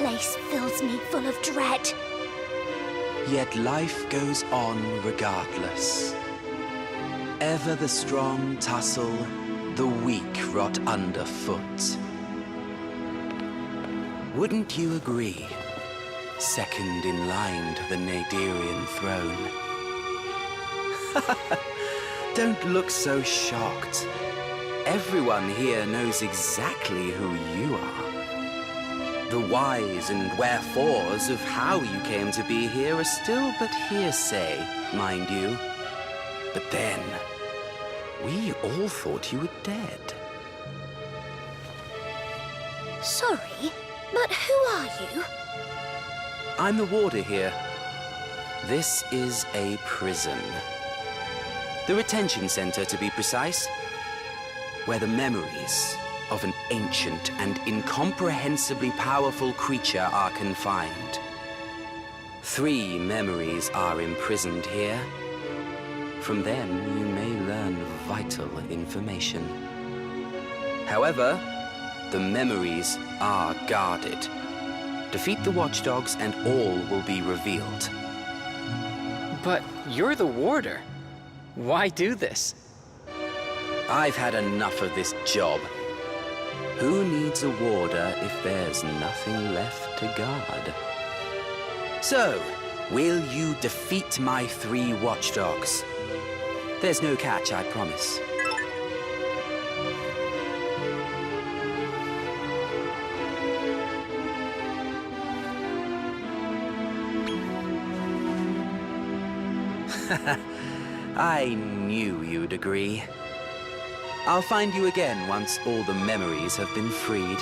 place fills me full of dread. Yet life goes on regardless. Ever the strong tussle, the weak rot underfoot. Wouldn't you agree? Second in line to the Naderian throne. Don't look so shocked. Everyone here knows exactly who you are. The whys and wherefores of how you came to be here are still but hearsay, mind you. But then, we all thought you were dead. Sorry, but who are you? I'm the warder here. This is a prison. The retention center, to be precise, where the memories of an ancient and incomprehensibly powerful creature are confined. 3 memories are imprisoned here. From them, you may learn vital information. However, the memories are guarded. Defeat the watchdogs and all will be revealed. But you're the warder. Why do this? I've had enough of this job. Who needs a warder if there's nothing left to guard? So, will you defeat my 3 watchdogs? There's no catch, I promise. I knew you'd agree. I'll find you again once all the memories have been freed.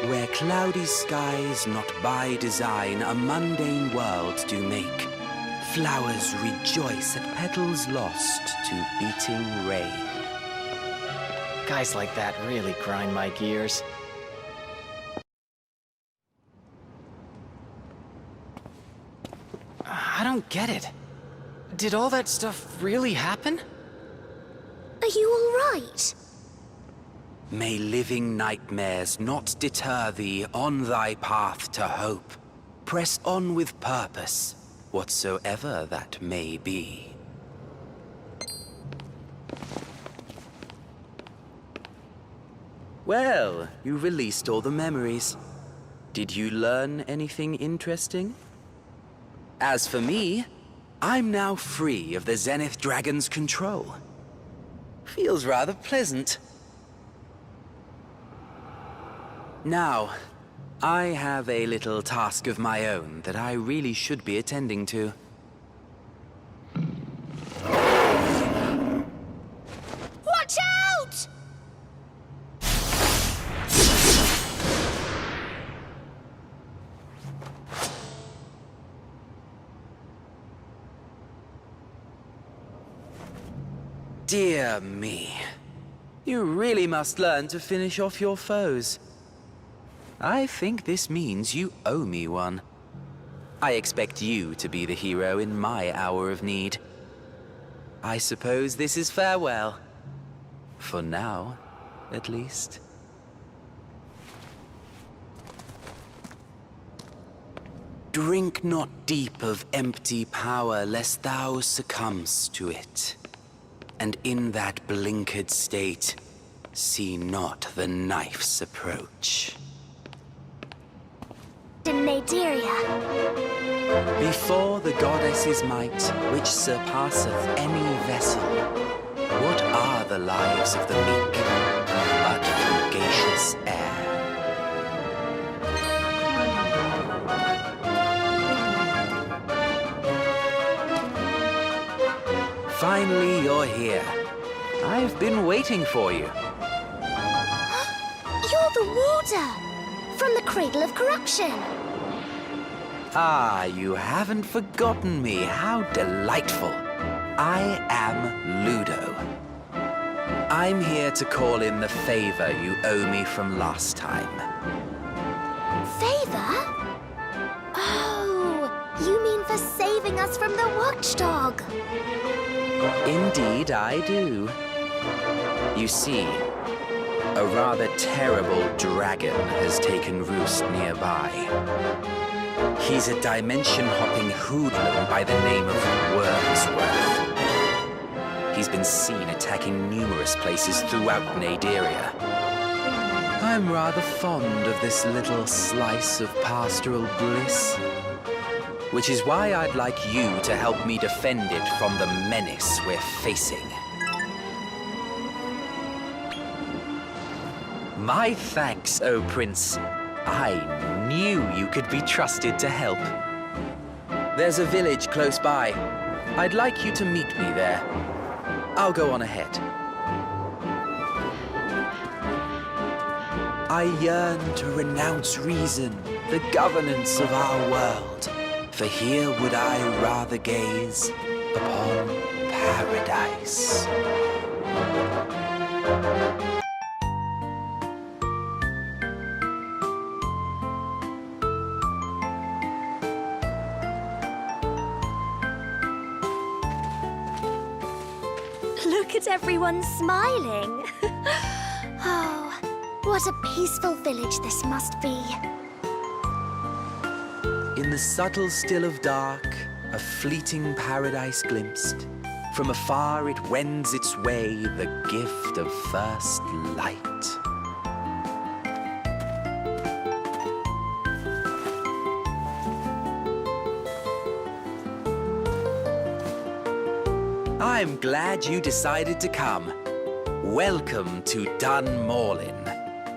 Where cloudy skies not by design a mundane world do make, flowers rejoice at petals lost to beating rain. Guys like that really grind my gears. I don't get it. Did all that stuff really happen? Are you all right? May living nightmares not deter thee on thy path to hope. Press on with purpose, whatsoever that may be. Well, you released all the memories. Did you learn anything interesting? As for me, I'm now free of the Zenith Dragon's control. Feels rather pleasant. Now, I have a little task of my own that I really should be attending to. Watch out! Dear me. You really must learn to finish off your foes. I think this means you owe me one. I expect you to be the hero in my hour of need. I suppose this is farewell. For now, at least. Drink not deep of empty power, lest thou succumbst to it. And in that blinkered state, see not the knife's approach. In Naderia. Before the goddess's might, which surpasseth any vessel, what are the lives of the meek but fugacious air? Finally, you're here. I've been waiting for you. You're the warder! From the Cradle of Corruption. Ah, you haven't forgotten me. How delightful. I am Ludo. I'm here to call in the favor you owe me from last time. Favor? Oh, you mean for saving us from the watchdog? Indeed, I do. You see, A rather terrible dragon has taken roost nearby. He's a dimension-hopping hoodlum by the name of Wormsworth. He's been seen attacking numerous places throughout Naderia. I'm rather fond of this little slice of pastoral bliss, which is why I'd like you to help me defend it from the menace we're facing. My thanks, O Prince. I knew you could be trusted to help. There's a village close by. I'd like you to meet me there. I'll go on ahead. I yearn to renounce reason, the governance of our world. For here would I rather gaze upon paradise. Look at everyone smiling. Oh, what a peaceful village this must be. In the subtle still of dark, a fleeting paradise glimpsed. From afar it wends its way, the gift of first light. I'm glad you decided to come. Welcome to Dunmorlin,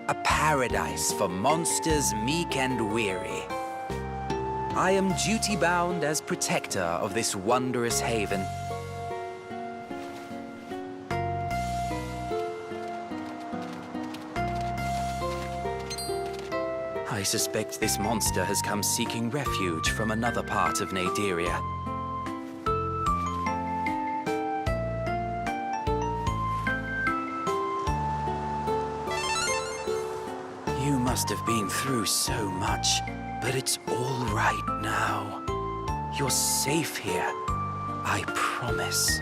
a paradise for monsters meek and weary. I am duty-bound as protector of this wondrous haven. I suspect this monster has come seeking refuge from another part of Naderia. You must have been through so much. But it's all right now. You're safe here. I promise.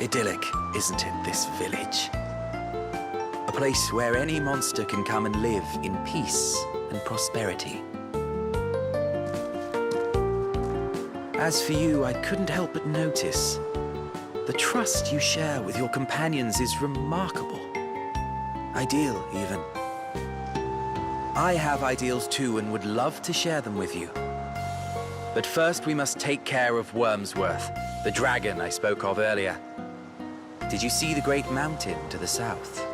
Idyllic, isn't it, this village? A place where any monster can come and live in peace and prosperity. As for you, I couldn't help but notice the trust you share with your companions is remarkable. Ideal, even. I have ideals too and would love to share them with you. But first we must take care of Wormsworth, the dragon I spoke of earlier. Did you see the great mountain to the south?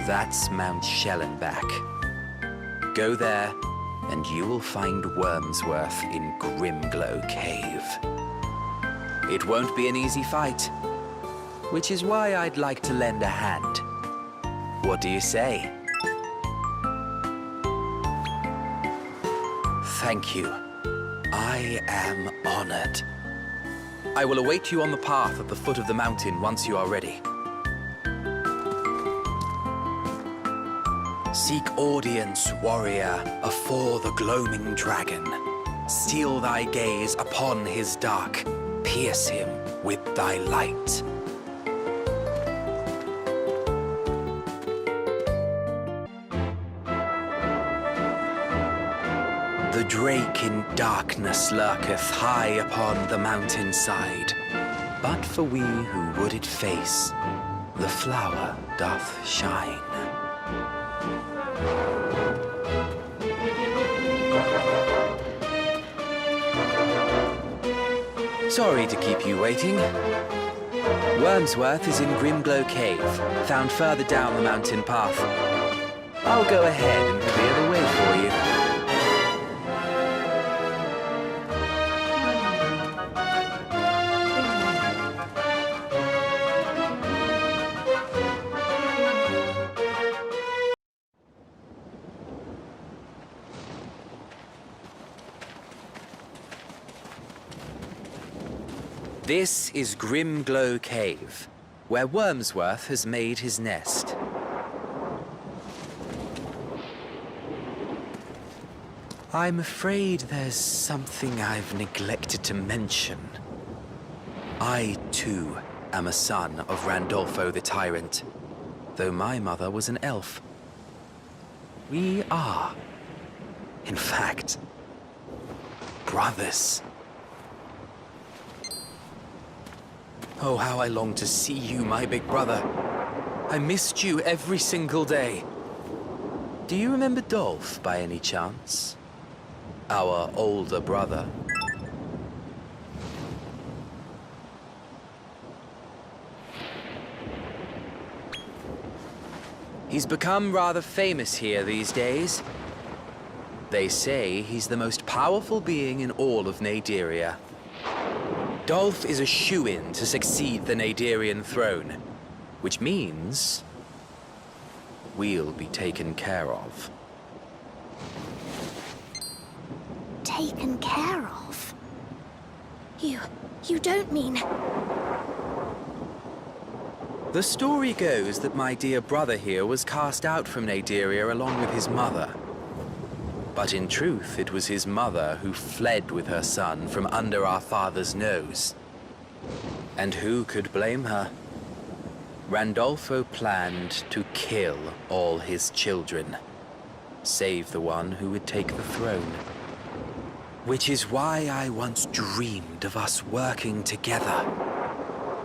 That's Mount Schellenbach. Go there and you will find Wormsworth in Grimglow Cave. It won't be an easy fight, which is why I'd like to lend a hand. What do you say? Thank you. I am honored. I will await you on the path at the foot of the mountain once you are ready. Seek audience, warrior, afore the gloaming dragon. Steal thy gaze upon his dark. Pierce him with thy light. The drake in darkness lurketh high upon the mountainside. But for we who would it face, the flower doth shine. Sorry to keep you waiting. Wormsworth is in Grimglow Cave, found further down the mountain path. I'll go ahead and clear the way for you. This is Grimglow Cave, where Wormsworth has made his nest. I'm afraid there's something I've neglected to mention. I, too, am a son of Randolfo the Tyrant, though my mother was an elf. We are, in fact, brothers. Oh, how I long to see you, my big brother. I missed you every single day. Do you remember Dolph, by any chance? Our older brother. He's become rather famous here these days. They say he's the most powerful being in all of Naderia. Dolph is a shoo-in to succeed the Naderian throne, which means we'll be taken care of. Taken care of? You don't mean... The story goes that my dear brother here was cast out from Naderia along with his mother. But in truth, it was his mother who fled with her son from under our father's nose. And who could blame her? Randolfo planned to kill all his children, save the one who would take the throne. Which is why I once dreamed of us working together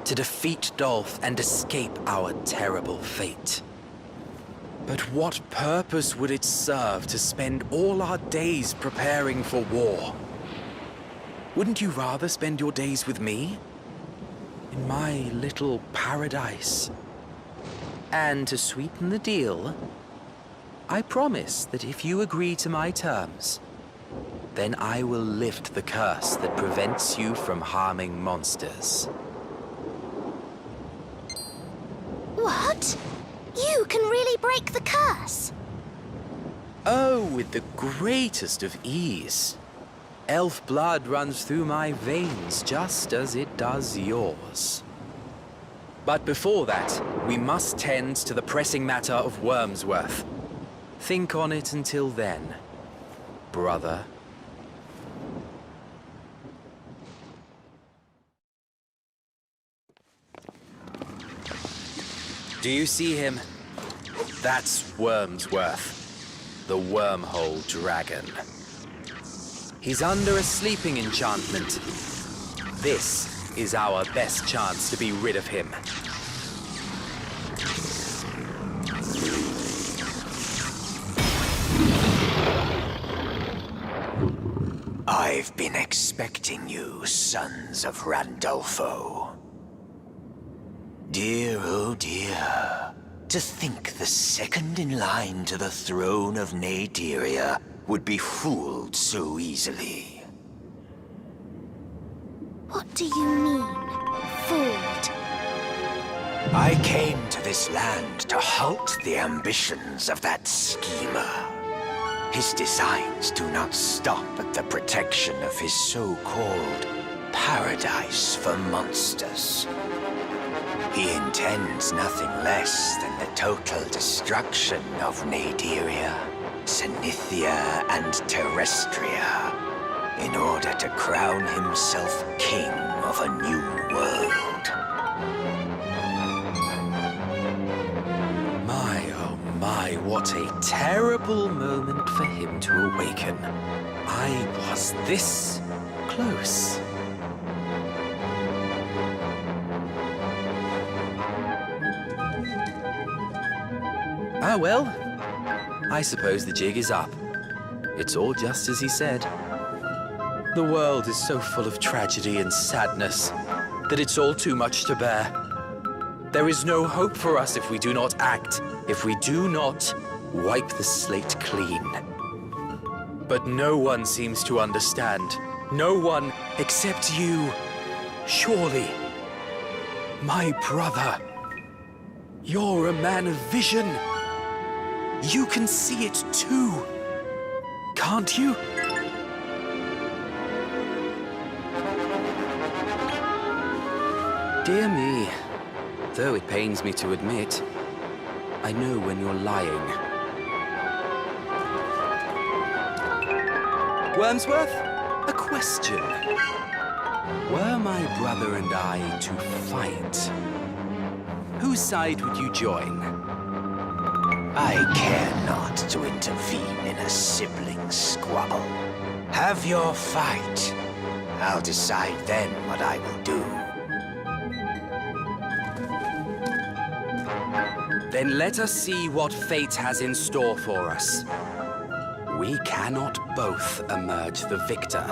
to defeat Dolph and escape our terrible fate. But what purpose would it serve to spend all our days preparing for war? Wouldn't you rather spend your days with me? In my little paradise? And to sweeten the deal, I promise that if you agree to my terms, then I will lift the curse that prevents you from harming monsters. What? You can really break the curse? Oh, with the greatest of ease. Elf blood runs through my veins just as it does yours. But before that, we must tend to the pressing matter of Wormsworth. Think on it until then, brother. Do you see him? That's Wormsworth, the wormhole dragon. He's under a sleeping enchantment. This is our best chance to be rid of him. I've been expecting you, sons of Randolfo. Dear, oh dear. To think the second in line to the throne of Naderia would be fooled so easily. What do you mean, fooled? I came to this land to halt the ambitions of that schemer. His designs do not stop at the protection of his so-called paradise for monsters. He intends nothing less than the total destruction of Naderia, Zenithia, and Terrestria, in order to crown himself king of a new world. My, oh my, what a terrible moment for him to awaken. I was this close. Ah, well, I suppose the jig is up. It's all just as he said. The world is so full of tragedy and sadness that it's all too much to bear. There is no hope for us if we do not act, if we do not wipe the slate clean. But no one seems to understand. No one except you. Surely. My brother. You're a man of vision. You can see it too, can't you? Dear me, though it pains me to admit, I know when you're lying. Wormsworth, a question. Were my brother and I to fight, whose side would you join? I care not to intervene in a sibling squabble. Have your fight. I'll decide then what I will do. Then let us see what fate has in store for us. We cannot both emerge the victor.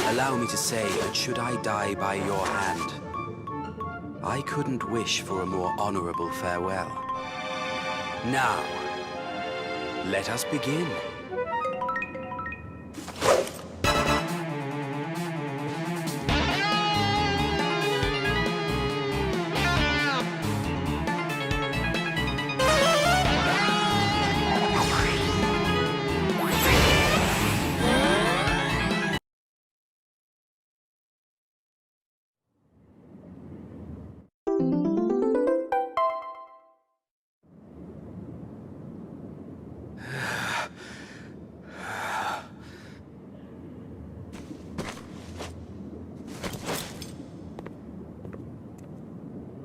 Allow me to say that should I die by your hand, I couldn't wish for a more honorable farewell. Now, let us begin.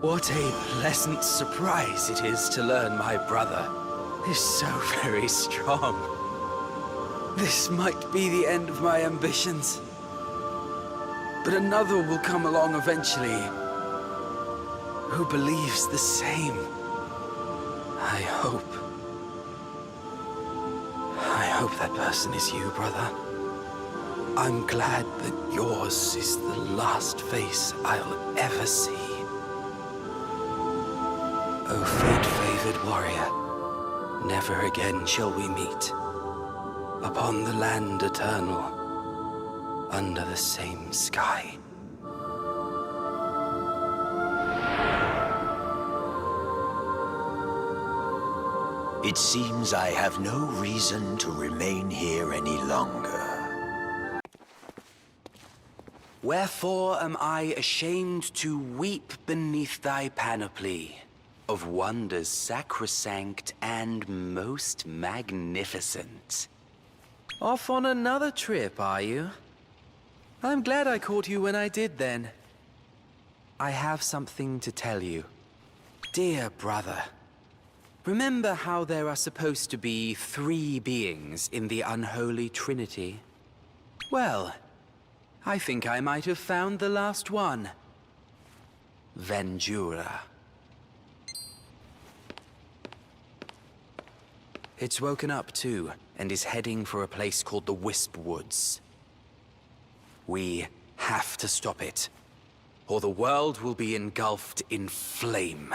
What a pleasant surprise it is to learn my brother is so very strong. This might be the end of my ambitions. But another will come along eventually, who believes the same. I hope that person is you, brother. I'm glad that yours is the last face I'll ever see. O fate-favored warrior, never again shall we meet. Upon the land eternal, under the same sky. It seems I have no reason to remain here any longer. Wherefore am I ashamed to weep beneath thy panoply of wonders sacrosanct and most magnificent. Off on another trip, are you? I'm glad I caught you when I did then. I have something to tell you. Dear brother, remember how there are supposed to be 3 beings in the unholy trinity? Well, I think I might have found the last one. Venjura. It's woken up too, and is heading for a place called the Wisp Woods. We have to stop it, or the world will be engulfed in flame.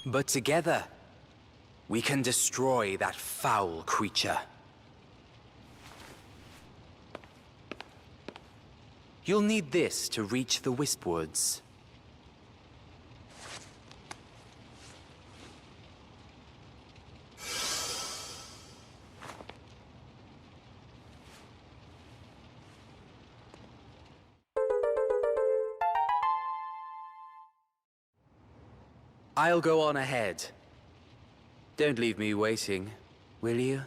But together, we can destroy that foul creature. You'll need this to reach the Wisp Woods. I'll go on ahead. Don't leave me waiting, will you?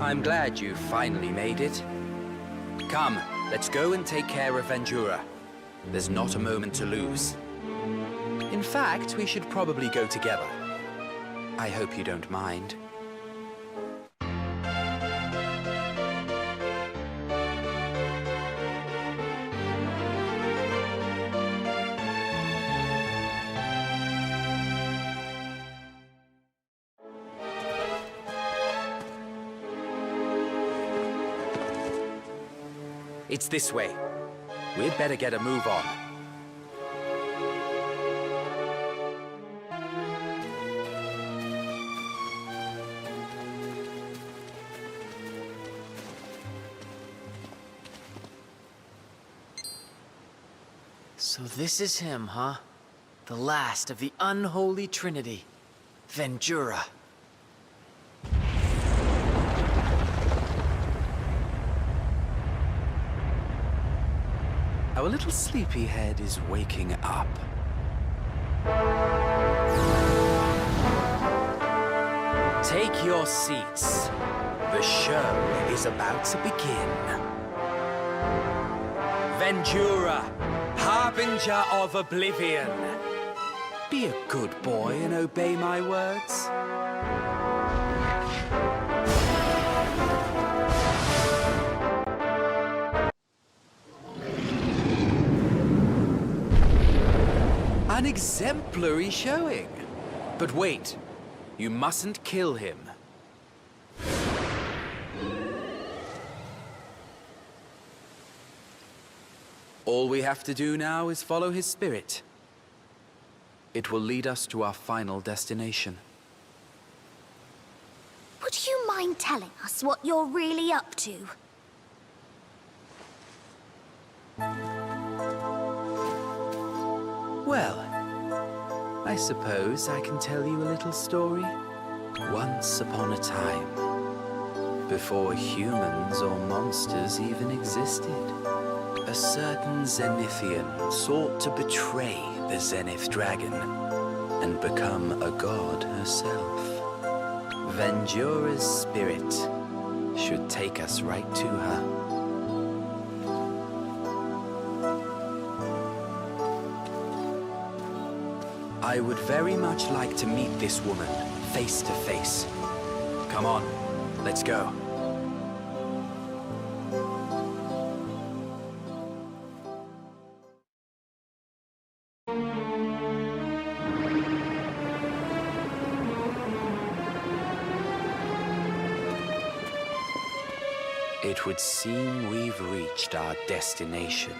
I'm glad you finally made it. Come, let's go and take care of Venjura. There's not a moment to lose. In fact, we should probably go together. I hope you don't mind. It's this way. We'd better get a move on. So this is him, huh? The last of the unholy trinity, Venjura. Our little sleepyhead is waking up. Take your seats. The show is about to begin. Ventura, harbinger of oblivion. Be a good boy and obey my words. An exemplary showing. But wait, you mustn't kill him. All we have to do now is follow his spirit. It will lead us to our final destination. Would you mind telling us what you're really up to? Well, I suppose I can tell you a little story. Once upon a time, before humans or monsters even existed, a certain Zenithian sought to betray the Zenith Dragon and become a god herself. Venjura's spirit should take us right to her. I would very much like to meet this woman face to face. Come on, let's go. It would seem we've reached our destination.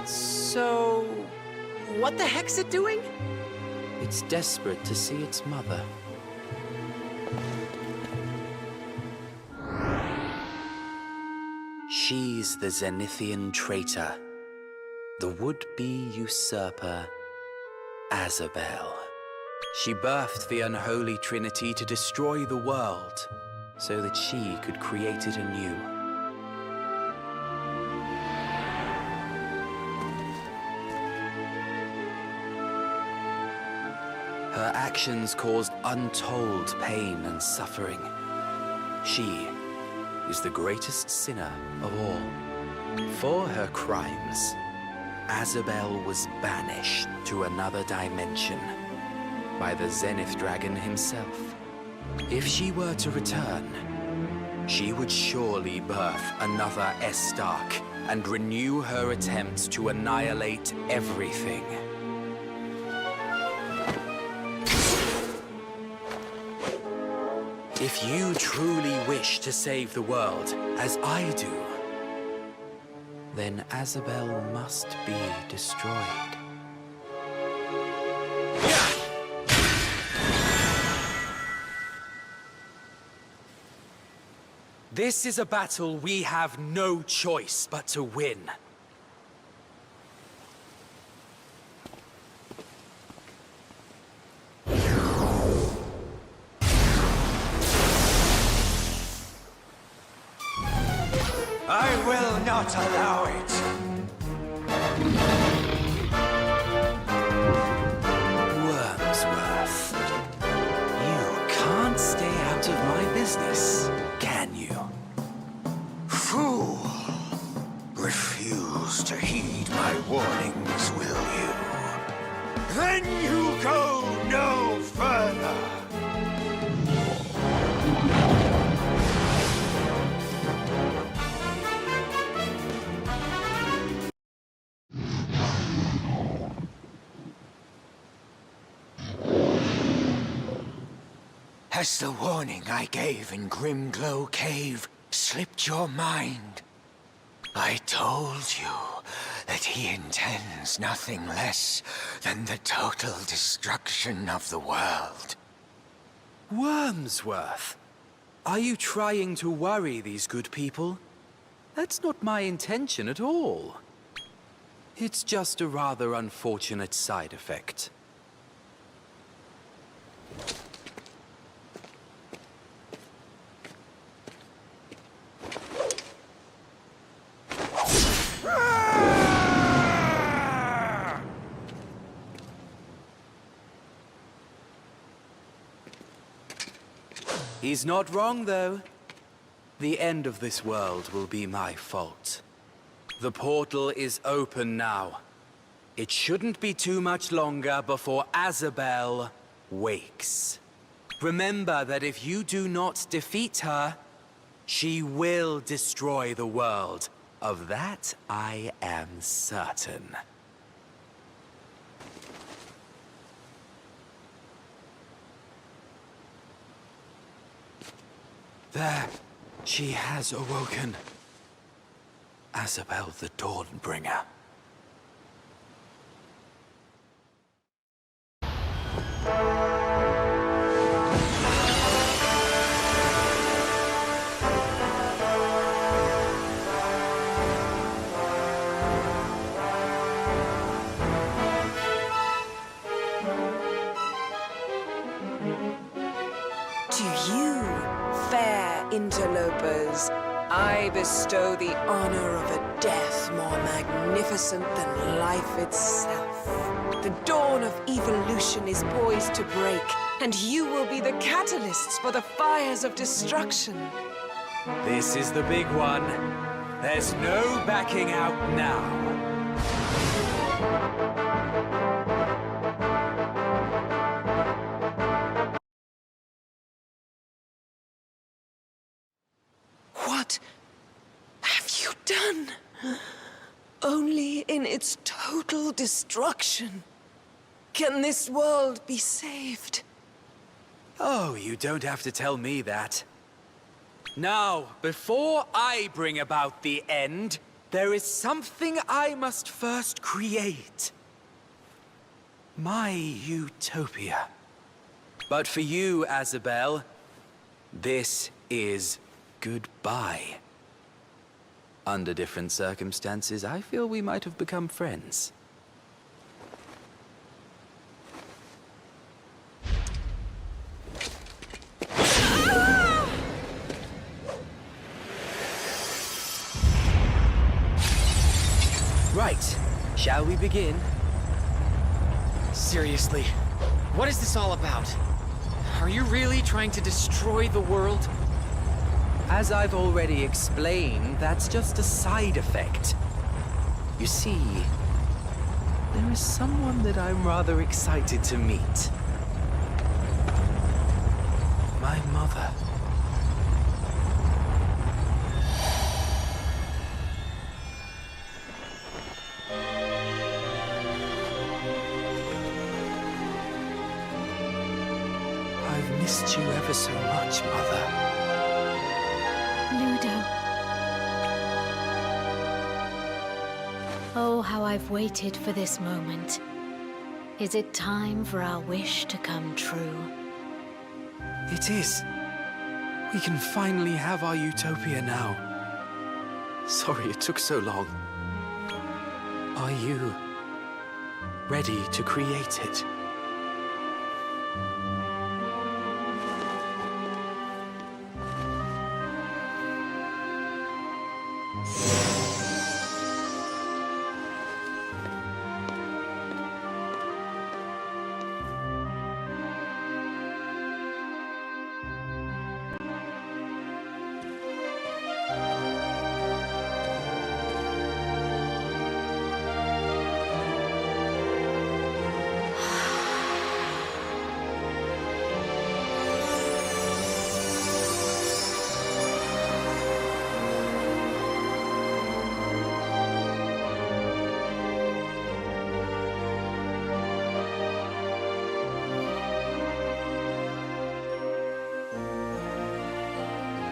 So, what the heck's it doing? It's desperate to see its mother. She's the Zenithian traitor, the would-be usurper, Azabel. She birthed the unholy trinity to destroy the world, so that she could create it anew. Her actions caused untold pain and suffering. She is the greatest sinner of all. For her crimes, Azabel was banished to another dimension by the Zenith Dragon himself. If she were to return, she would surely birth another Estark and renew her attempts to annihilate everything. If you truly wish to save the world, as I do, then Azabel must be destroyed. This is a battle we have no choice but to win. I will not allow it. Wormsworth, you can't stay out of my business, can you? Fool! Refuse to heed my warnings, will you? Then you go no further! Has the warning I gave in Grimglow Cave slipped your mind? I told you that he intends nothing less than the total destruction of the world. Wormsworth, are you trying to worry these good people? That's not my intention at all. It's just a rather unfortunate side effect. He's not wrong, though. The end of this world will be my fault. The portal is open now. It shouldn't be too much longer before Azabel wakes. Remember that if you do not defeat her, she will destroy the world. Of that, I am certain. There, she has awoken. Azabel the Dawnbringer. To you, fair interlopers, I bestow the honor of a death more magnificent than life itself. The dawn of evolution is poised to break, and you will be the catalysts for the fires of destruction. This is the big one. There's no backing out now. What have you done? Only in its total destruction can this world be saved. Oh, you don't have to tell me that. Now, before I bring about the end, there is something I must first create. My utopia. But for you, Azabel, this is goodbye. Under different circumstances, I feel we might have become friends. Right. Shall we begin? Seriously, what is this all about? Are you really trying to destroy the world? As I've already explained, that's just a side effect. You see, there is someone that I'm rather excited to meet. My mother. I've missed you ever so much, Mother. Ludo. Oh, how I've waited for this moment. Is it time for our wish to come true? It is. We can finally have our utopia now. Sorry it took so long. Are you ready to create it?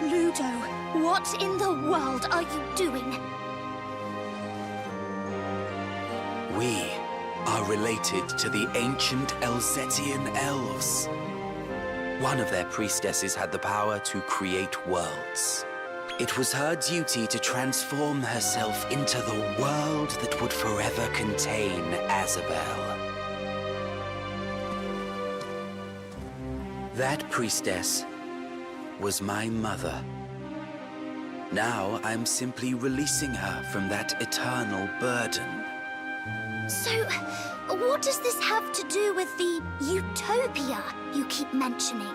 Ludo, what in the world are you doing? We are related to the ancient Elzetian elves. One of their priestesses had the power to create worlds. It was her duty to transform herself into the world that would forever contain Azabel. That priestess was my mother. Now I'm simply releasing her from that eternal burden. So, what does this have to do with the utopia you keep mentioning?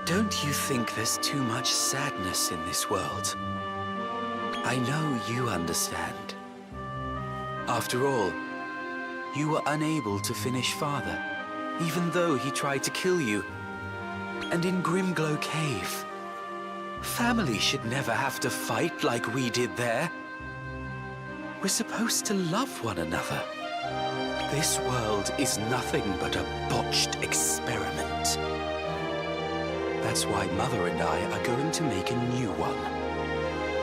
Don't you think there's too much sadness in this world? I know you understand. After all, you were unable to finish Father, even though he tried to kill you. And in Grimglow Cave, family should never have to fight like we did there. We're supposed to love one another. This world is nothing but a botched experiment. That's why Mother and I are going to make a new one.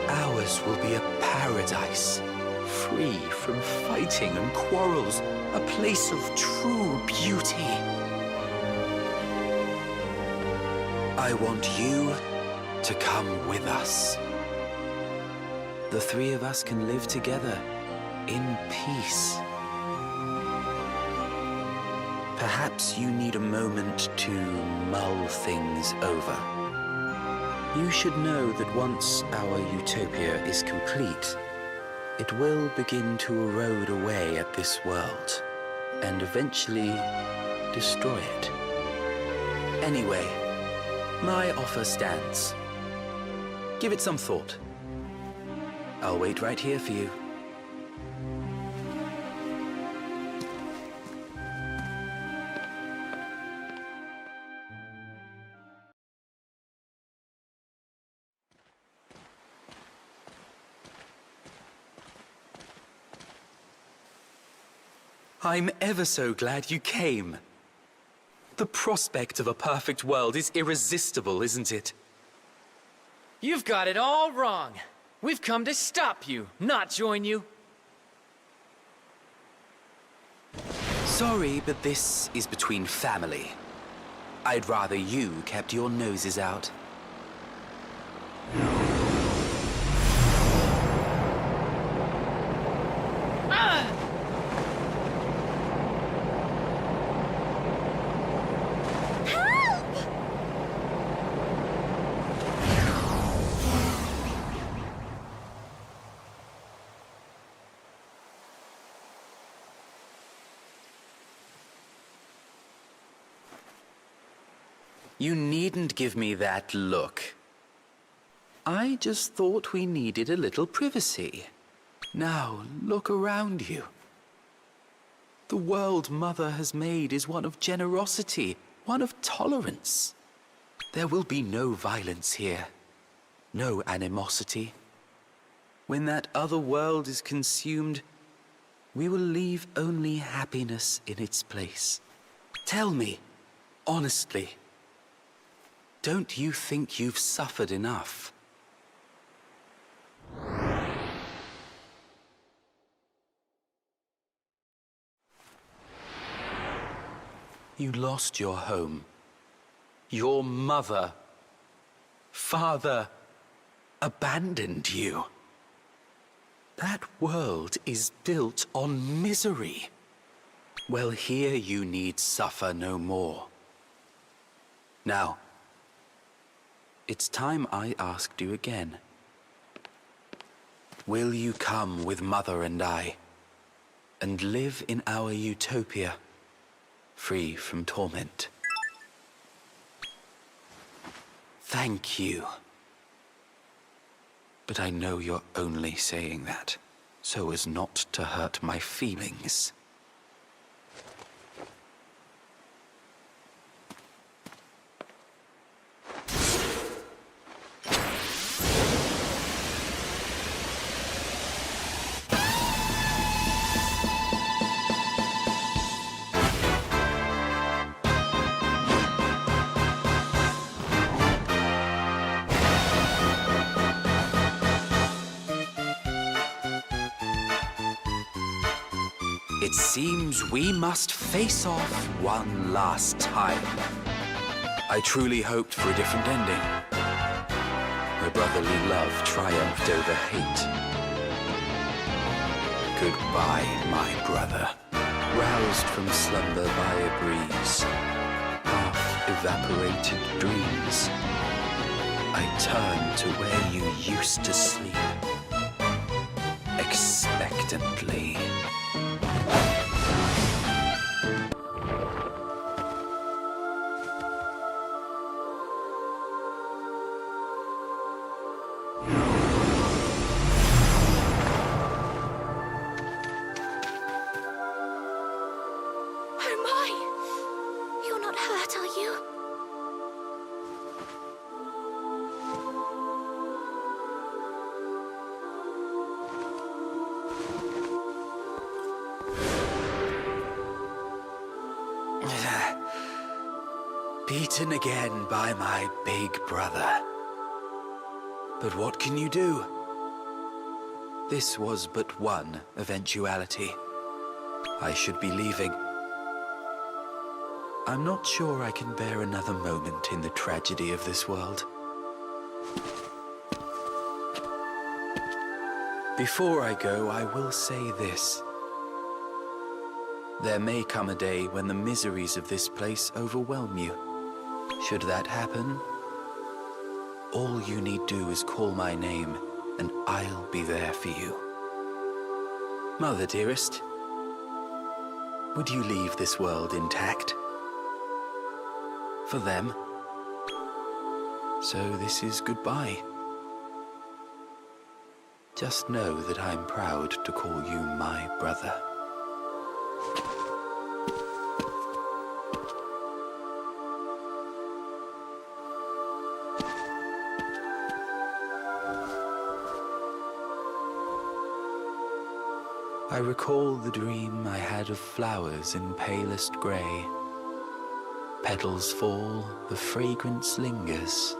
Ours will be a paradise, free from fighting and quarrels, a place of true beauty. I want you to come with us. The three of us can live together in peace. Perhaps you need a moment to mull things over. You should know that once our utopia is complete, it will begin to erode away at this world and eventually destroy it. Anyway, my offer stands. Give it some thought. I'll wait right here for you. I'm ever so glad you came. The prospect of a perfect world is irresistible, isn't it? You've got it all wrong. We've come to stop you, not join you. Sorry, but this is between family. I'd rather you kept your noses out. You needn't give me that look. I just thought we needed a little privacy. Now, look around you. The world Mother has made is one of generosity, one of tolerance. There will be no violence here, no animosity. When that other world is consumed, we will leave only happiness in its place. Tell me, honestly, don't you think you've suffered enough? You lost your home. Your mother, father, abandoned you. That world is built on misery. Well, here you need suffer no more. Now, it's time I asked you again. Will you come with Mother and I, and live in our utopia, free from torment? Thank you. But I know you're only saying that so as not to hurt my feelings. It seems we must face off one last time. I truly hoped for a different ending, where brotherly love triumphed over hate. Goodbye, my brother. Roused from slumber by a breeze, half-evaporated dreams, I turn to where you used to sleep, expectantly. Eaten again by my big brother. But what can you do? This was but one eventuality. I should be leaving. I'm not sure I can bear another moment in the tragedy of this world. Before I go, I will say this. There may come a day when the miseries of this place overwhelm you. Should that happen, all you need do is call my name, and I'll be there for you. Mother, dearest, would you leave this world intact? For them? So this is goodbye. Just know that I'm proud to call you my brother. I recall the dream I had of flowers in palest grey. Petals fall, the fragrance lingers.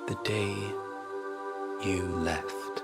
The day you left.